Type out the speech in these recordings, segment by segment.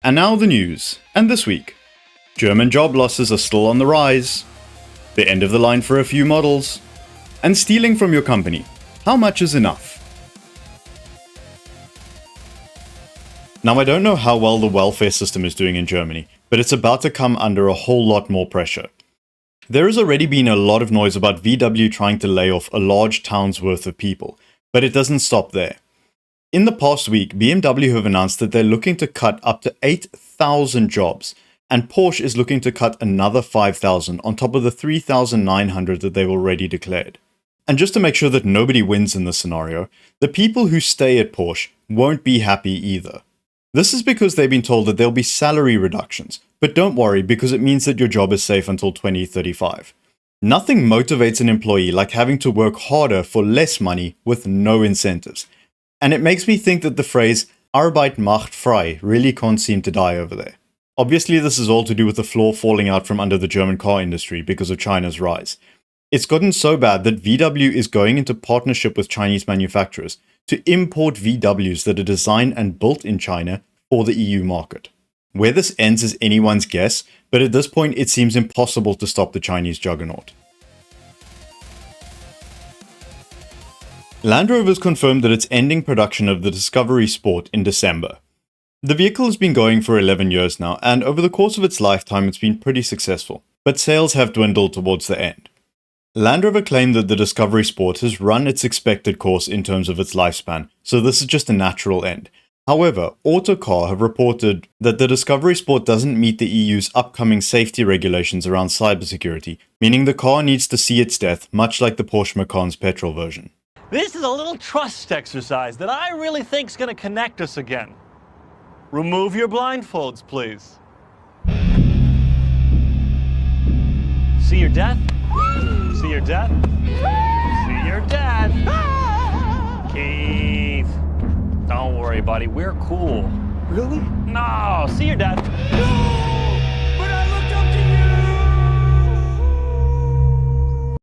And now the news, and this week. German job losses are still on the rise, the end of the line for a few models, and stealing from your company. How much is enough? Now I don't know how well the welfare system is doing in Germany, but it's about to come under a whole lot more pressure. There has already been a lot of noise about VW trying to lay off a large town's worth of people, but it doesn't stop there. In the past week, BMW have announced that they're looking to cut up to 8,000 jobs, and Porsche is looking to cut another 5,000 on top of the 3,900 that they've already declared. And just to make sure that nobody wins in this scenario, the people who stay at Porsche won't be happy either. This is because they've been told that there'll be salary reductions, but don't worry because it means that your job is safe until 2035. Nothing motivates an employee like having to work harder for less money with no incentives. And it makes me think that the phrase Arbeit macht frei really can't seem to die over there. Obviously this is all to do with the floor falling out from under the German car industry because of China's rise. It's gotten so bad that VW is going into partnership with Chinese manufacturers to import VWs that are designed and built in China for the EU market. Where this ends is anyone's guess, but at this point it seems impossible to stop the Chinese juggernaut. Land Rover has confirmed that it's ending production of the Discovery Sport in December. The vehicle has been going for 11 years now, and over the course of its lifetime it's been pretty successful, but sales have dwindled towards the end. Land Rover claimed that the Discovery Sport has run its expected course in terms of its lifespan, so this is just a natural end. However, Autocar have reported that the Discovery Sport doesn't meet the EU's upcoming safety regulations around cybersecurity, meaning the car needs to see its death, much like the Porsche Macan's petrol version. This is a little trust exercise that I really think is going to connect us again. Remove your blindfolds, please. See your death? See your death? See your death? Keith. Don't worry, buddy. We're cool. Really? No, see your death. No! But I looked up to you!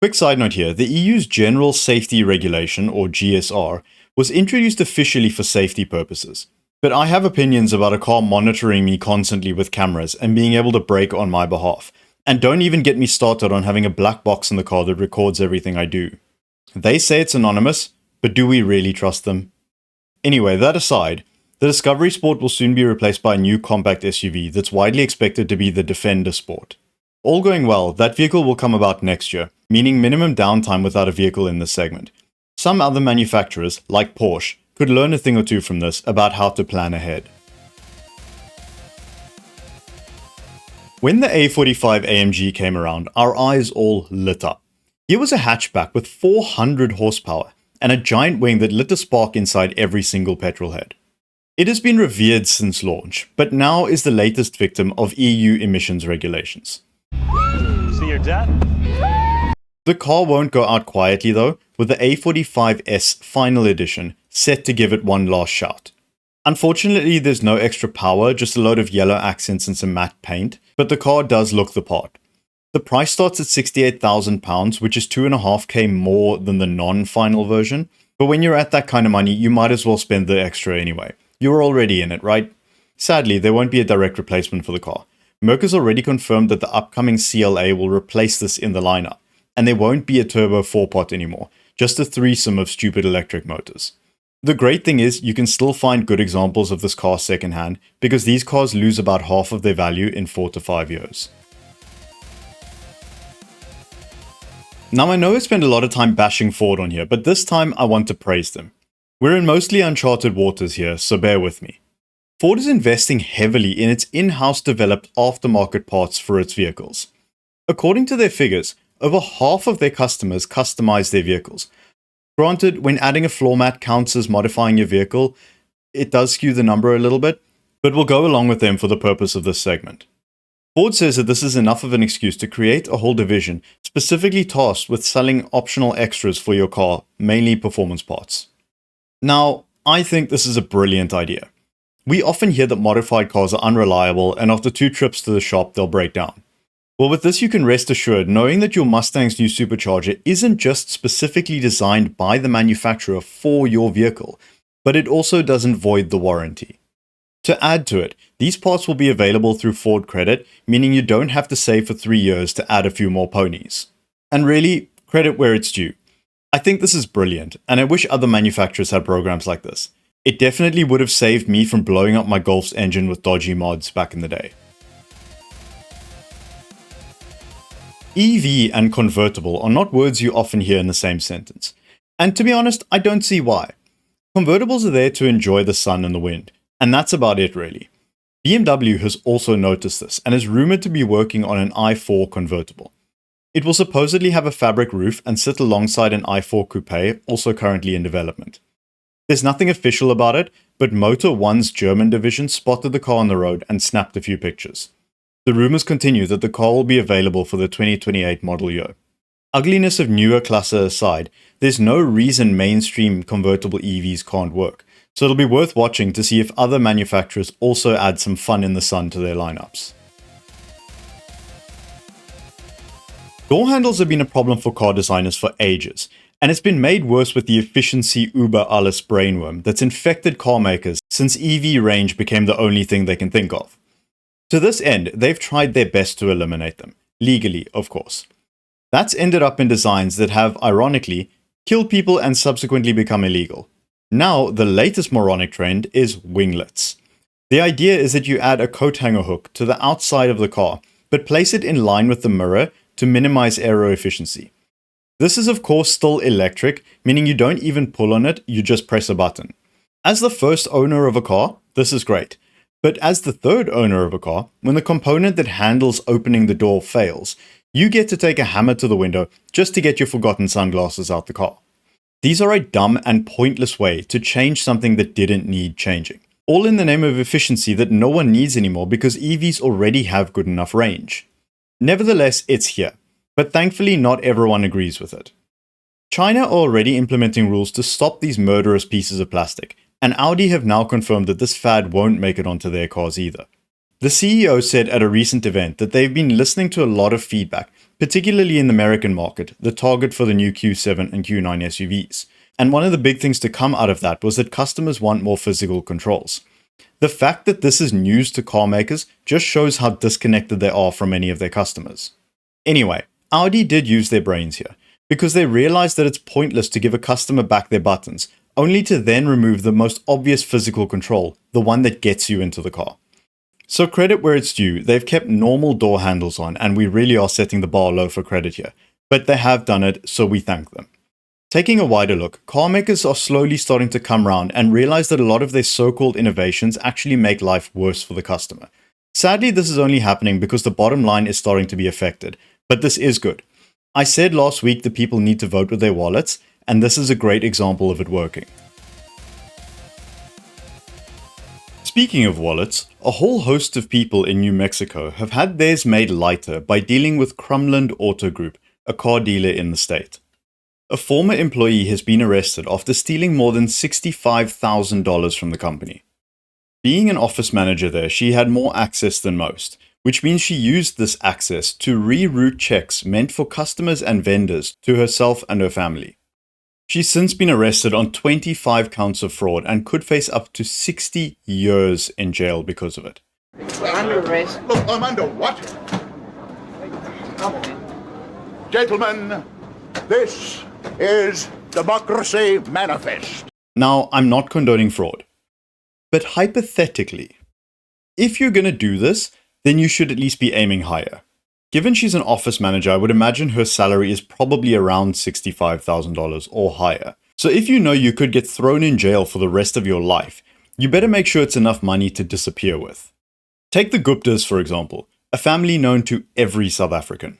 Quick side note here, the EU's General Safety Regulation, or GSR, was introduced officially for safety purposes. But I have opinions about a car monitoring me constantly with cameras and being able to brake on my behalf. And don't even get me started on having a black box in the car that records everything I do. They say it's anonymous, but do we really trust them? Anyway, that aside, the Discovery Sport will soon be replaced by a new compact SUV that's widely expected to be the Defender Sport. All going well, that vehicle will come about next year, meaning minimum downtime without a vehicle in this segment. Some other manufacturers, like Porsche, could learn a thing or two from this about how to plan ahead. When the A45 AMG came around, our eyes all lit up. Here was a hatchback with 400 horsepower and a giant wing that lit a spark inside every single petrol head. It has been revered since launch, but now is the latest victim of EU emissions regulations. See your death? The car won't go out quietly though, with the A45 S Final Edition set to give it one last shout. Unfortunately, there's no extra power, just a load of yellow accents and some matte paint, but the car does look the part. The price starts at £68,000, which is $2,500 more than the non-final version, but when you're at that kind of money, you might as well spend the extra anyway. You're already in it, right? Sadly, there won't be a direct replacement for the car. Merc has already confirmed that the upcoming CLA will replace this in the lineup, and there won't be a turbo 4-pot anymore, just a threesome of stupid electric motors. The great thing is, you can still find good examples of this car secondhand, because these cars lose about half of their value in 4 to 5 years. Now I know I spent a lot of time bashing Ford on here, but this time I want to praise them. We're in mostly uncharted waters here, so bear with me. Ford is investing heavily in its in-house developed aftermarket parts for its vehicles. According to their figures, over half of their customers customize their vehicles. Granted, when adding a floor mat counts as modifying your vehicle, it does skew the number a little bit, but we'll go along with them for the purpose of this segment. Ford says that this is enough of an excuse to create a whole division specifically tasked with selling optional extras for your car, mainly performance parts. Now, I think this is a brilliant idea. We often hear that modified cars are unreliable and after 2 trips to the shop they'll break down. Well, with this you can rest assured knowing that your Mustang's new supercharger isn't just specifically designed by the manufacturer for your vehicle, but it also doesn't void the warranty. To add to it, these parts will be available through Ford Credit, meaning you don't have to save for 3 years to add a few more ponies. And really, credit where it's due. I think this is brilliant, and I wish other manufacturers had programs like this. It definitely would have saved me from blowing up my Golf's engine with dodgy mods back in the day. EV and convertible are not words you often hear in the same sentence. And to be honest, I don't see why. Convertibles are there to enjoy the sun and the wind, and that's about it really. BMW has also noticed this and is rumored to be working on an i4 convertible. It will supposedly have a fabric roof and sit alongside an i4 coupe, also currently in development. There's nothing official about it, but Motor One's German division spotted the car on the road and snapped a few pictures. The rumors continue that the car will be available for the 2028 model year. Ugliness of newer Klasse aside, there's no reason mainstream convertible EVs can't work, so it'll be worth watching to see if other manufacturers also add some fun in the sun to their lineups. Door handles have been a problem for car designers for ages, and it's been made worse with the efficiency über alles brainworm that's infected car makers since EV range became the only thing they can think of. To this end, they've tried their best to eliminate them, legally of course. That's ended up in designs that have, ironically, killed people and subsequently become illegal. Now, the latest moronic trend is winglets. The idea is that you add a coat hanger hook to the outside of the car, but place it in line with the mirror to minimize aero efficiency. This is of course still electric, meaning you don't even pull on it, you just press a button. As the first owner of a car, this is great. But as the third owner of a car, when the component that handles opening the door fails, you get to take a hammer to the window just to get your forgotten sunglasses out the car. These are a dumb and pointless way to change something that didn't need changing. All in the name of efficiency that no one needs anymore because EVs already have good enough range. Nevertheless, it's here, but thankfully not everyone agrees with it. China are already implementing rules to stop these murderous pieces of plastic, and Audi have now confirmed that this fad won't make it onto their cars either. The CEO said at a recent event that they've been listening to a lot of feedback, particularly in the American market, the target for the new Q7 and Q9 SUVs. And one of the big things to come out of that was that customers want more physical controls. The fact that this is news to car makers just shows how disconnected they are from many of their customers. Anyway, Audi did use their brains here, because they realized that it's pointless to give a customer back their buttons, only to then remove the most obvious physical control, the one that gets you into the car. So credit where it's due, they've kept normal door handles on, and we really are setting the bar low for credit here. But they have done it, so we thank them. Taking a wider look, car makers are slowly starting to come round and realize that a lot of their so-called innovations actually make life worse for the customer. Sadly, this is only happening because the bottom line is starting to be affected, but this is good. I said last week that people need to vote with their wallets, and this is a great example of it working. Speaking of wallets, a whole host of people in New Mexico have had theirs made lighter by dealing with Crumland Auto Group, a car dealer in the state. A former employee has been arrested after stealing more than $65,000 from the company. Being an office manager there, she had more access than most, which means she used this access to reroute checks meant for customers and vendors to herself and her family. She's since been arrested on 25 counts of fraud and could face up to 60 years in jail because of it. We're under arrest. Look, I'm under what? Gentlemen, this is Democracy Manifest. Now, I'm not condoning fraud. But hypothetically, if you're going to do this, then you should at least be aiming higher. Given she's an office manager, I would imagine her salary is probably around $65,000 or higher. So if you know you could get thrown in jail for the rest of your life, you better make sure it's enough money to disappear with. Take the Guptas, for example, a family known to every South African.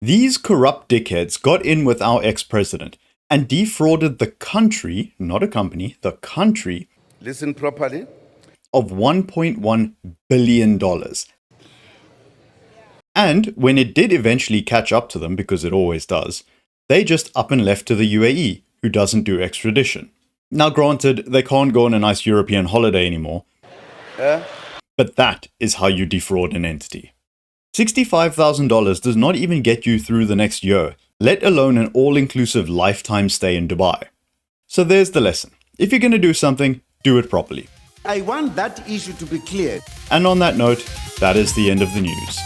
These corrupt dickheads got in with our ex-president and defrauded the country, not a company, the country, Listen properly. of $1.1 billion. And when it did eventually catch up to them, because it always does, they just up and left to the UAE, who doesn't do extradition. Now granted, they can't go on a nice European holiday anymore, but that is how you defraud an entity. $65,000 does not even get you through the next year, let alone an all-inclusive lifetime stay in Dubai. So there's the lesson. If you're going to do something, do it properly. I want that issue to be clear. And on that note, that is the end of the news.